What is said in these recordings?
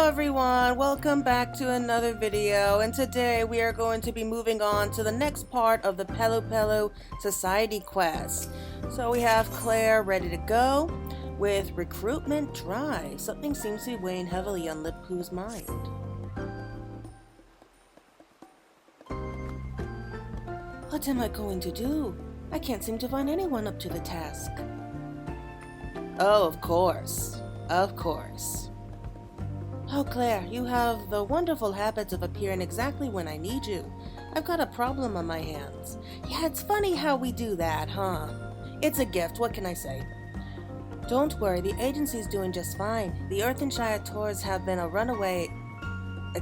Hello everyone, welcome back to another video, and today we are going to be moving on to the next part of the Pelupelu Society quest. So we have Claire ready to go with recruitment drive. Something seems to be weighing heavily on Lippu's mind. What am I going to do? I can't seem to find anyone up to the task. Oh, of course. Of course. Oh, Claire, you have the wonderful habit of appearing exactly when I need you. I've got a problem on my hands. Yeah, it's funny how we do that, huh? It's a gift, what can I say? Don't worry, the agency's doing just fine. The Earthenshire tours have been a runaway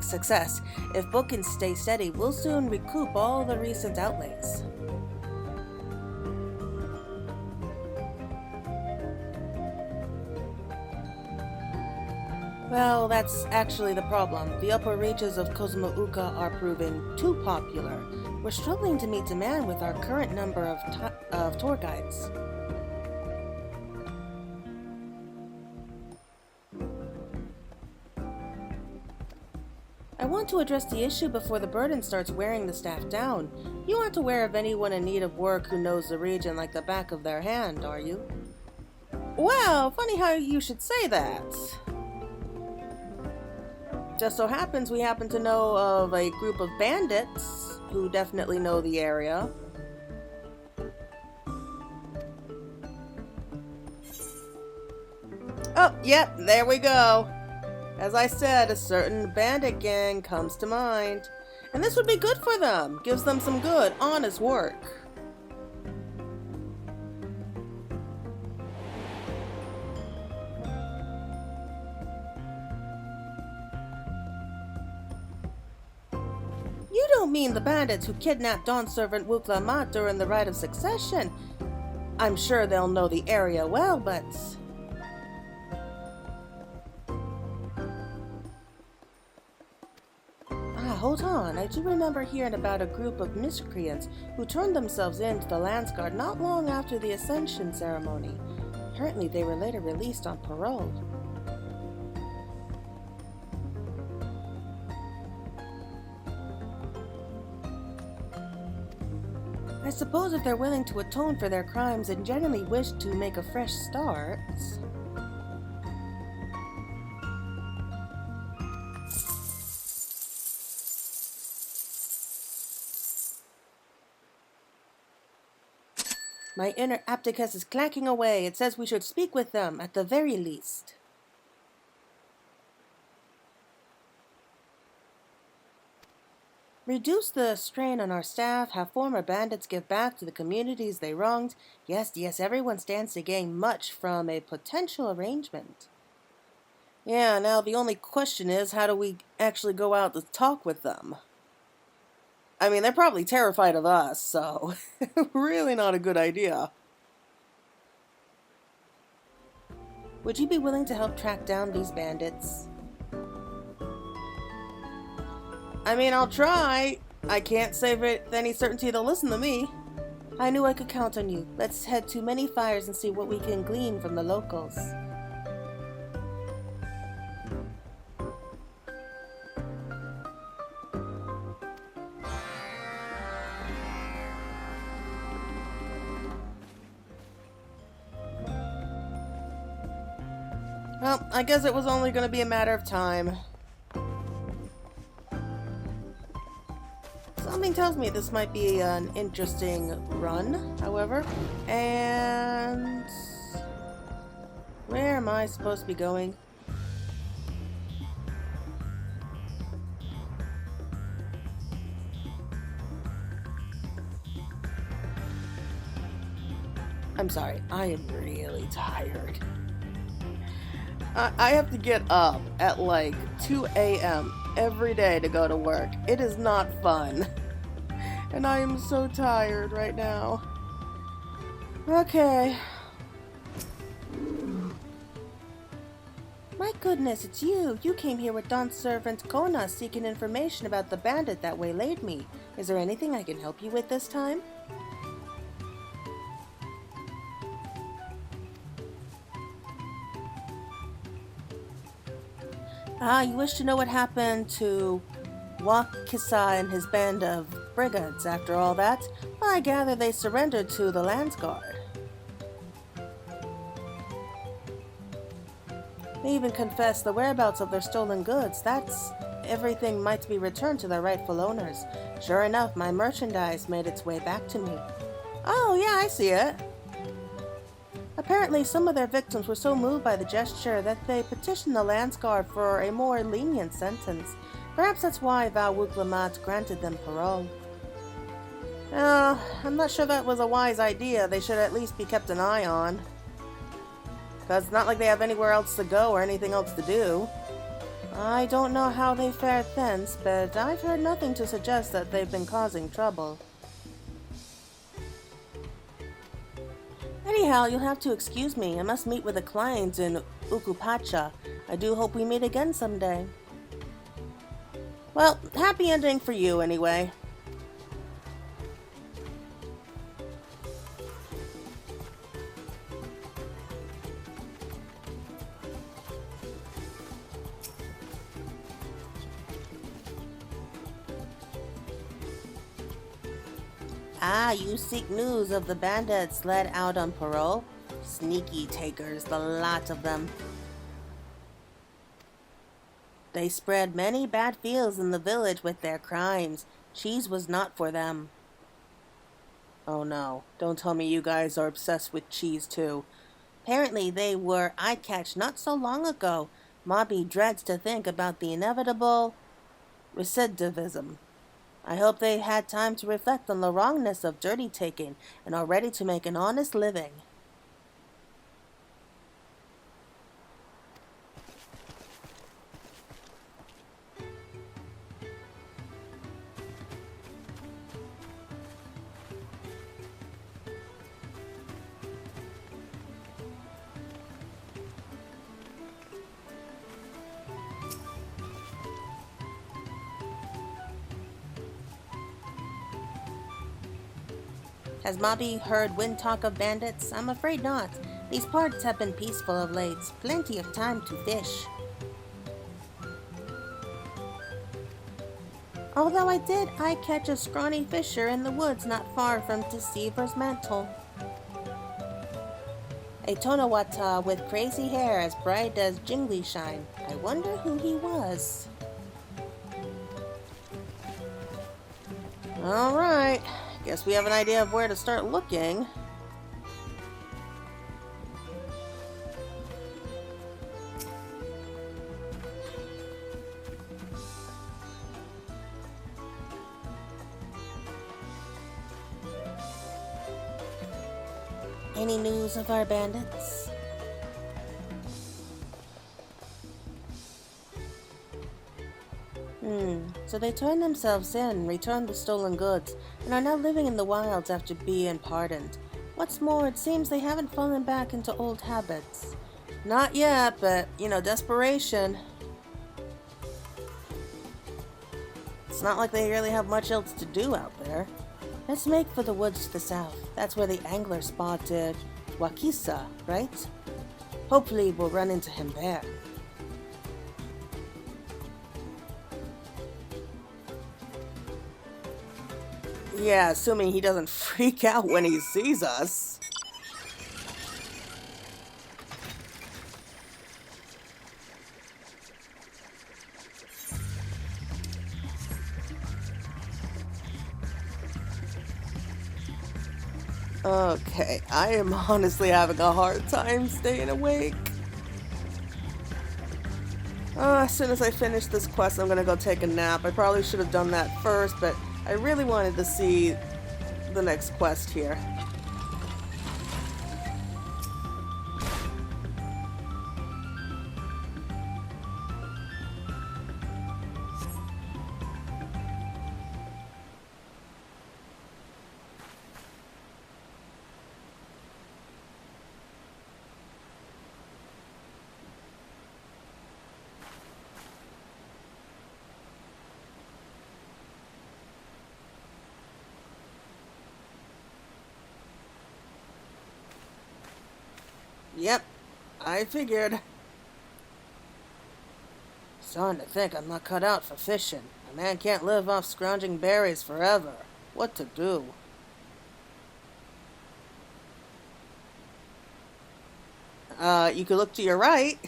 success. If bookings stay steady, we'll soon recoup all the recent outlays. Well, that's actually the problem. The upper reaches of Kozumauka are proving too popular. We're struggling to meet demand with our current number of tour guides. I want to address the issue before the burden starts wearing the staff down. You aren't aware of anyone in need of work who knows the region like the back of their hand, are you? Well, funny how you should say that. Just so happens we happen to know of a group of bandits who definitely know the area. Oh, yep, there we go. As I said, a certain bandit gang comes to mind. And this would be good for them. Gives them some good, honest work. You don't mean the bandits who kidnapped Dawn servant Wukla Mat during the Rite of Succession. I'm sure they'll know the area well, but... hold on. I do remember hearing about a group of miscreants who turned themselves in to the Landsguard not long after the Ascension ceremony. Apparently they were later released on parole. I suppose if they're willing to atone for their crimes and genuinely wish to make a fresh start... My inner Apticus is clacking away. It says we should speak with them, at the very least. Reduce the strain on our staff, have former bandits give back to the communities they wronged. Yes, everyone stands to gain much from a potential arrangement. Yeah, now the only question is, how do we actually go out to talk with them? I mean, they're probably terrified of us, so really not a good idea. Would you be willing to help track down these bandits? I mean, I'll try. I can't say with any certainty they'll listen to me. I knew I could count on you. Let's head to Many Fires and see what we can glean from the locals. Well, I guess it was only going to be a matter of time. Something tells me this might be an interesting run, however. And... where am I supposed to be going? I'm sorry, I am really tired. I have to get up at like 2 a.m. every day to go to work. It is not fun. And I am so tired right now. Okay. My goodness, it's you. You came here with Dawn's servant Kona seeking information about the bandit that waylaid me. Is there anything I can help you with this time? Ah, you wish to know what happened to Wakisa and his band of brigands after all that? Well, I gather they surrendered to the Landsguard. They even confessed the whereabouts of their stolen goods. That's everything might be returned to their rightful owners. Sure enough, my merchandise made its way back to me. Oh, yeah, I see it. Apparently, some of their victims were so moved by the gesture that they petitioned the Landsguard for a more lenient sentence. Perhaps that's why Val Wuklamat granted them parole. I'm not sure that was a wise idea. They should at least be kept an eye on. Because it's not like they have anywhere else to go or anything else to do. I don't know how they fared thence, but I've heard nothing to suggest that they've been causing trouble. Anyhow, you'll have to excuse me. I must meet with a client in Ukupacha. I do hope we meet again someday. Well, happy ending for you anyway. Ah, you seek news of the bandits let out on parole? Sneaky takers, the lot of them. They spread many bad feels in the village with their crimes. Cheese was not for them. Oh no, don't tell me you guys are obsessed with cheese too. Apparently they were eye-catch not so long ago. Mobby dreads to think about the inevitable recidivism. I hope they had time to reflect on the wrongness of dirty taking and are ready to make an honest living. Has Mobby heard wind talk of bandits? I'm afraid not. These parts have been peaceful of late. Plenty of time to fish. Although I did catch a scrawny fisher in the woods not far from Deceiver's Mantle. A Tonawata with crazy hair as bright as jingly shine. I wonder who he was. Alright, guess we have an idea of where to start looking. Any news of our bandits? So they turned themselves in, returned the stolen goods, and are now living in the wilds after being pardoned. What's more, it seems they haven't fallen back into old habits. Not yet, but, desperation. It's not like they really have much else to do out there. Let's make for the woods to the south. That's where the angler spotted Wakisa, right? Hopefully we'll run into him there. Yeah, assuming he doesn't freak out when he sees us. Okay, I am honestly having a hard time staying awake. As soon as I finish this quest, I'm gonna go take a nap. I probably should have done that first, but I really wanted to see the next quest here. Yep, I figured. Starting to think I'm not cut out for fishing. A man can't live off scrounging berries forever. What to do? You could look to your right.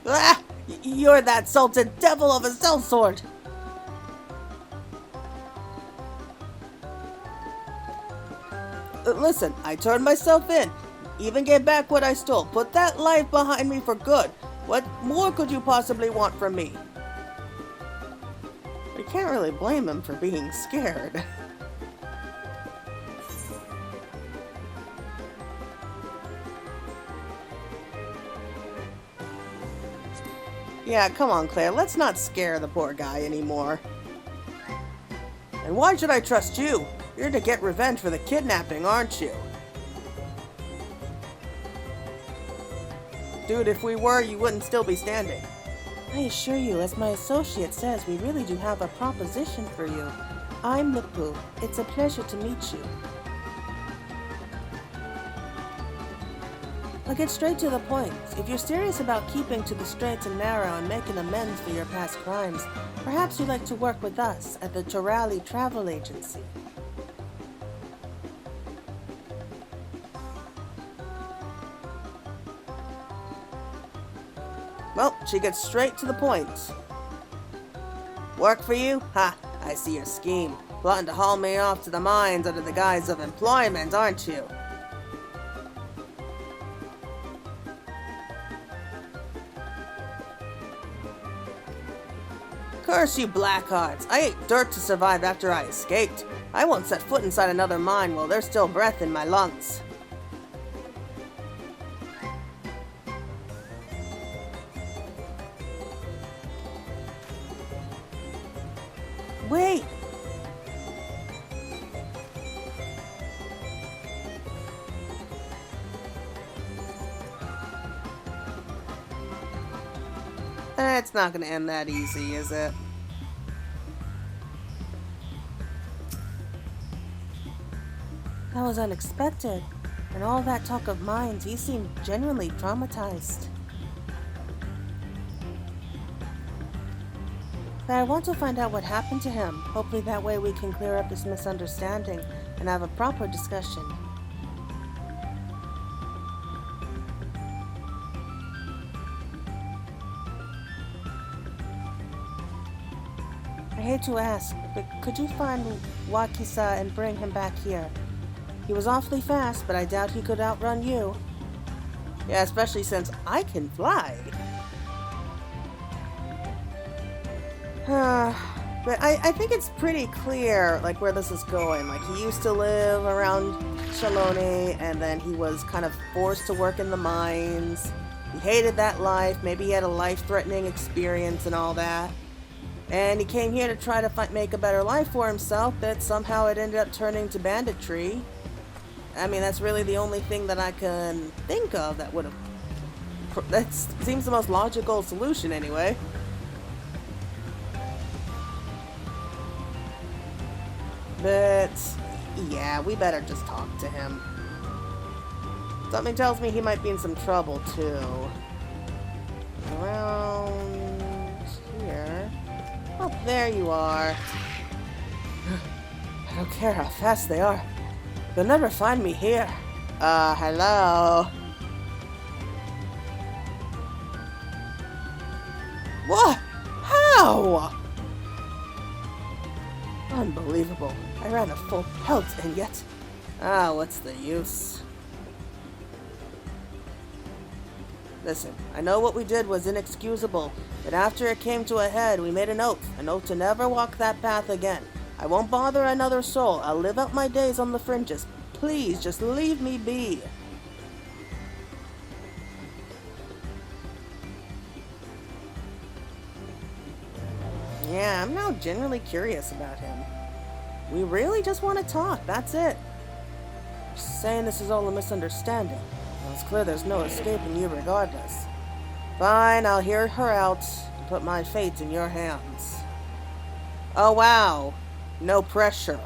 Ah! You're that salted devil of a sellsword! Listen, I turned myself in. Even gave back what I stole. Put that life behind me for good. What more could you possibly want from me? I can't really blame him for being scared. Yeah, come on, Claire. Let's not scare the poor guy anymore. And why should I trust you? You're to get revenge for the kidnapping, aren't you? Dude, if we were, you wouldn't still be standing. I assure you, as my associate says, we really do have a proposition for you. I'm Pelupelu. It's a pleasure to meet you. I'll get straight to the point. If you're serious about keeping to the straight and narrow and making amends for your past crimes, perhaps you'd like to work with us at the Torali Travel Agency. Well, she gets straight to the point. Work for you? Ha! I see your scheme. Plotting to haul me off to the mines under the guise of employment, aren't you? Curse you, Blackhearts! I ate dirt to survive after I escaped. I won't set foot inside another mine while there's still breath in my lungs. Wait! It's not gonna end that easy, is it? That was unexpected. And all that talk of mines, he seemed genuinely traumatized. But I want to find out what happened to him. Hopefully that way we can clear up this misunderstanding and have a proper discussion. I hate to ask, but could you find Wakisa and bring him back here? He was awfully fast, but I doubt he could outrun you. Yeah, especially since I can fly. But I think it's pretty clear, like, where this is going. Like, he used to live around Shalone, and then he was kind of forced to work in the mines. He hated that life. Maybe he had a life-threatening experience and all that. And he came here to try to make a better life for himself, but somehow it ended up turning to banditry. I mean, that's really the only thing that I can think of that would have... That seems the most logical solution, anyway. But, yeah, we better just talk to him. Something tells me he might be in some trouble, too. Around here. Oh, there you are. I don't care how fast they are. They'll never find me here. Hello? What? How? Unbelievable. I ran a full pelt and yet... what's the use? Listen, I know what we did was inexcusable, but after it came to a head, we made an oath to never walk that path again. I won't bother another soul. I'll live out my days on the fringes. Please, just leave me be. Yeah, I'm now genuinely curious about him. We really just want to talk, that's it. Just saying this is all a misunderstanding. Well, it's clear there's no escaping you regardless. Fine, I'll hear her out and put my fate in your hands. Oh wow, no pressure.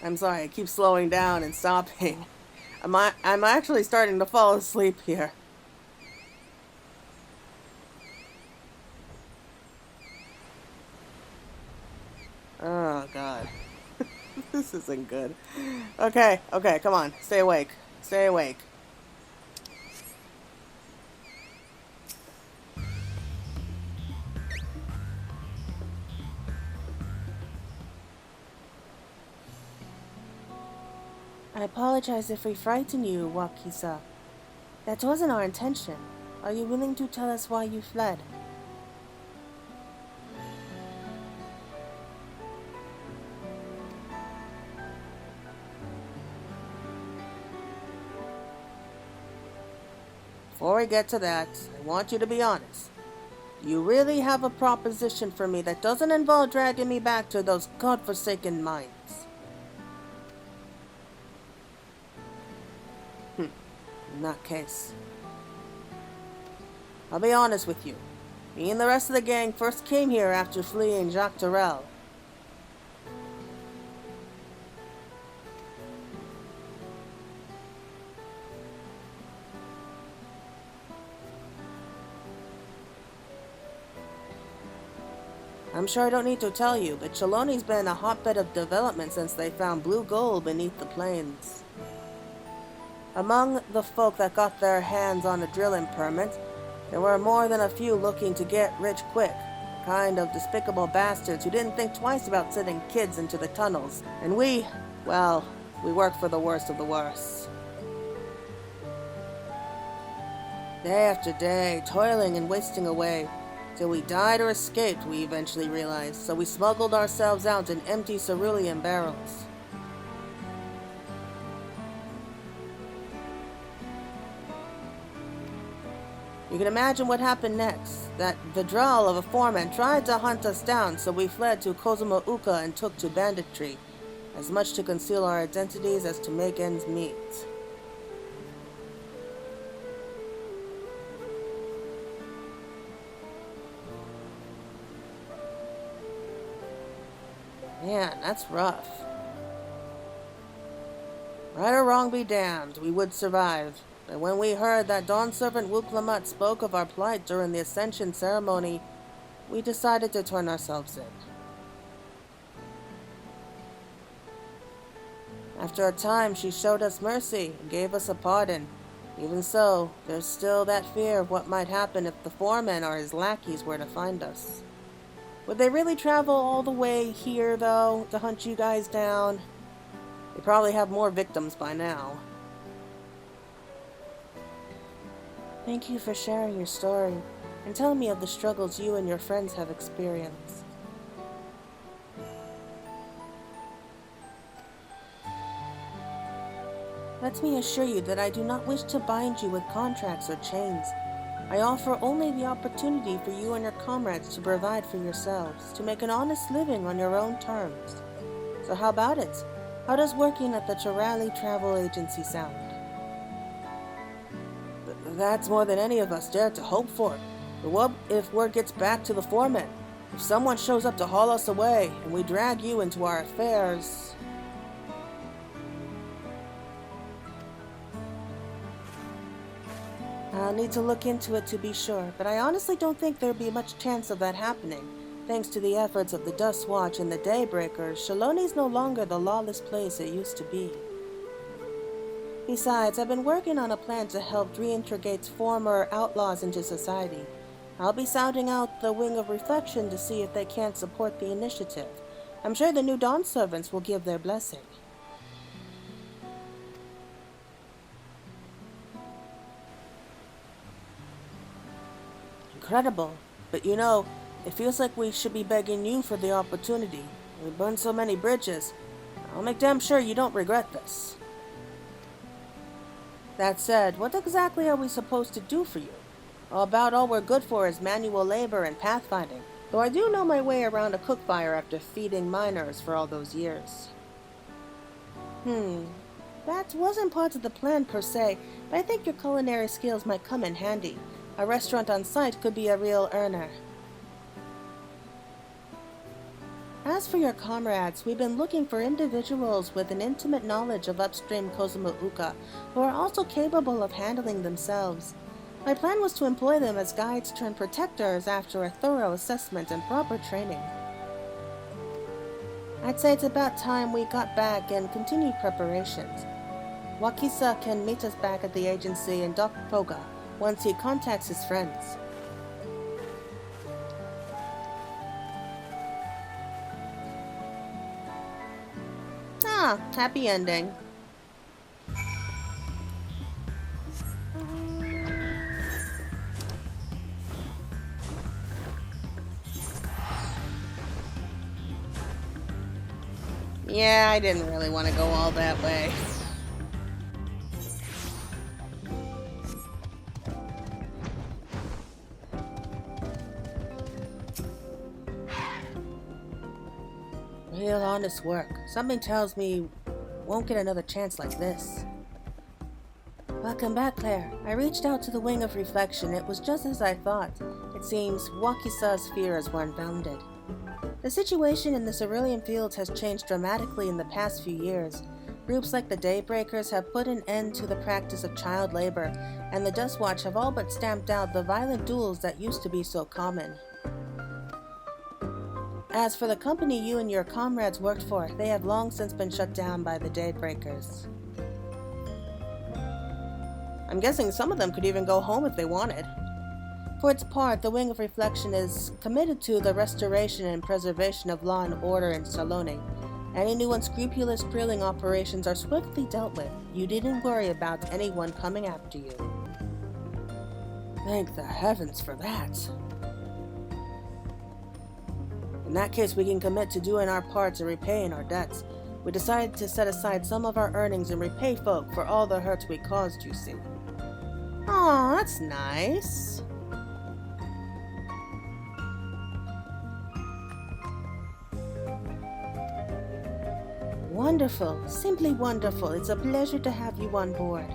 I'm sorry, I keep slowing down and stopping. I'm actually starting to fall asleep here. Oh, God. This isn't good. Okay, come on. Stay awake. Stay awake. I apologize if we frighten you, Wakisa. That wasn't our intention. Are you willing to tell us why you fled? Before we get to that, I want you to be honest. You really have a proposition for me that doesn't involve dragging me back to those godforsaken mines. In that case, I'll be honest with you. Me and the rest of the gang first came here after fleeing Jacques Tarel. I'm sure I don't need to tell you, but Cheloni's been a hotbed of development since they found blue gold beneath the plains. Among the folk that got their hands on a drilling permit, there were more than a few looking to get rich quick. Kind of despicable bastards who didn't think twice about sending kids into the tunnels. And we worked for the worst of the worst. Day after day, toiling and wasting away. Till we died or escaped, we eventually realized, so we smuggled ourselves out in empty cerulean barrels. You can imagine what happened next. That Vidral of a foreman tried to hunt us down, so we fled to Kozumauka and took to banditry, as much to conceal our identities as to make ends meet. Man, that's rough. Right or wrong be damned, we would survive. But when we heard that Dawn Servant Wuklamat spoke of our plight during the Ascension ceremony, we decided to turn ourselves in. After a time, she showed us mercy and gave us a pardon. Even so, there's still that fear of what might happen if the foreman or his lackeys were to find us. Would they really travel all the way here, though, to hunt you guys down? They probably have more victims by now. Thank you for sharing your story and telling me of the struggles you and your friends have experienced. Let me assure you that I do not wish to bind you with contracts or chains. I offer only the opportunity for you and your comrades to provide for yourselves, to make an honest living on your own terms. So how about it? How does working at the Chirali Travel Agency sound? That's more than any of us dare to hope for. But what if word gets back to the foreman? If someone shows up to haul us away, and we drag you into our affairs... I'll need to look into it to be sure, but I honestly don't think there'd be much chance of that happening. Thanks to the efforts of the Dust Watch and the Daybreakers, Shaloni's no longer the lawless place it used to be. Besides, I've been working on a plan to help reintegrate former outlaws into society. I'll be sounding out the Wing of Reflection to see if they can't support the initiative. I'm sure the new Dawn Servants will give their blessing. Incredible. But you know, it feels like we should be begging you for the opportunity. We burned so many bridges. I'll make damn sure you don't regret this. That said, what exactly are we supposed to do for you? About all we're good for is manual labor and pathfinding, though I do know my way around a cook fire after feeding miners for all those years. That wasn't part of the plan per se, but I think your culinary skills might come in handy. A restaurant on site could be a real earner. As for your comrades, we've been looking for individuals with an intimate knowledge of upstream Kozumauka who are also capable of handling themselves. My plan was to employ them as guides turned protectors after a thorough assessment and proper training. I'd say it's about time we got back and continued preparations. Wakisa can meet us back at the agency in Dokpoga once he contacts his friends. Ah, happy ending. Yeah, I didn't really want to go all that way. Real honest work. Something tells me won't get another chance like this. Welcome back, Claire. I reached out to the Wing of Reflection. It was just as I thought. It seems Wakisa's fears were unfounded. The situation in the Cerulean Fields has changed dramatically in the past few years. Groups like the Daybreakers have put an end to the practice of child labor, and the Dustwatch have all but stamped out the violent duels that used to be so common. As for the company you and your comrades worked for, they have long since been shut down by the Daybreakers. I'm guessing some of them could even go home if they wanted. For its part, the Wing of Reflection is committed to the restoration and preservation of law and order in Salone. Any new unscrupulous drilling operations are swiftly dealt with. You didn't worry about anyone coming after you. Thank the heavens for that. In that case, we can commit to doing our parts and repaying our debts. We decided to set aside some of our earnings and repay folk for all the hurts we caused, you see. Aw, that's nice. Wonderful, simply wonderful. It's a pleasure to have you on board.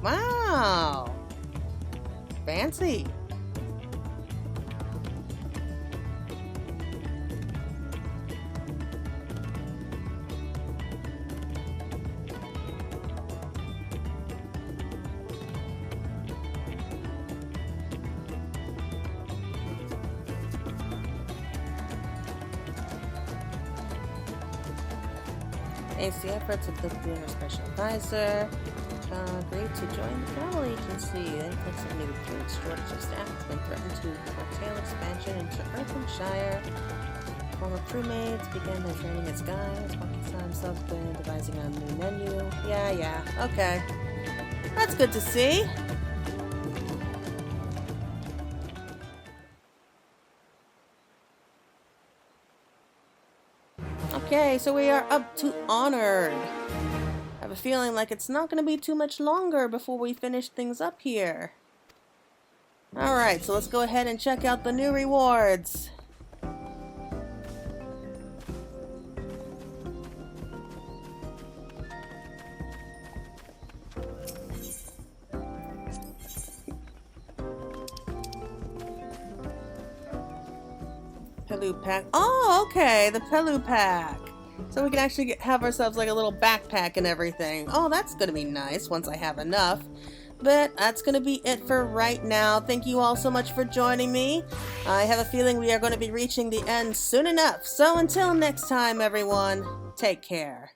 Wow! Fancy! Thanks to the efforts of Pelupelu, our special advisor, agreed to join the travel agency. The influx of new recruits, shortage of staff has been threatened to curtail expansion into Earthamshire. Former crewmates began their training as guides. Wakisa himself has been devising a new menu. Yeah, okay. That's good to see. Okay, so we are up to Honored. I have a feeling like it's not going to be too much longer before we finish things up here. Alright, so let's go ahead and check out the new rewards. Pelu pack. Oh, okay, the Pelu pack. So we can actually have ourselves like a little backpack and everything. Oh, that's going to be nice once I have enough. But that's going to be it for right now. Thank you all so much for joining me. I have a feeling we are going to be reaching the end soon enough. So until next time, everyone, take care.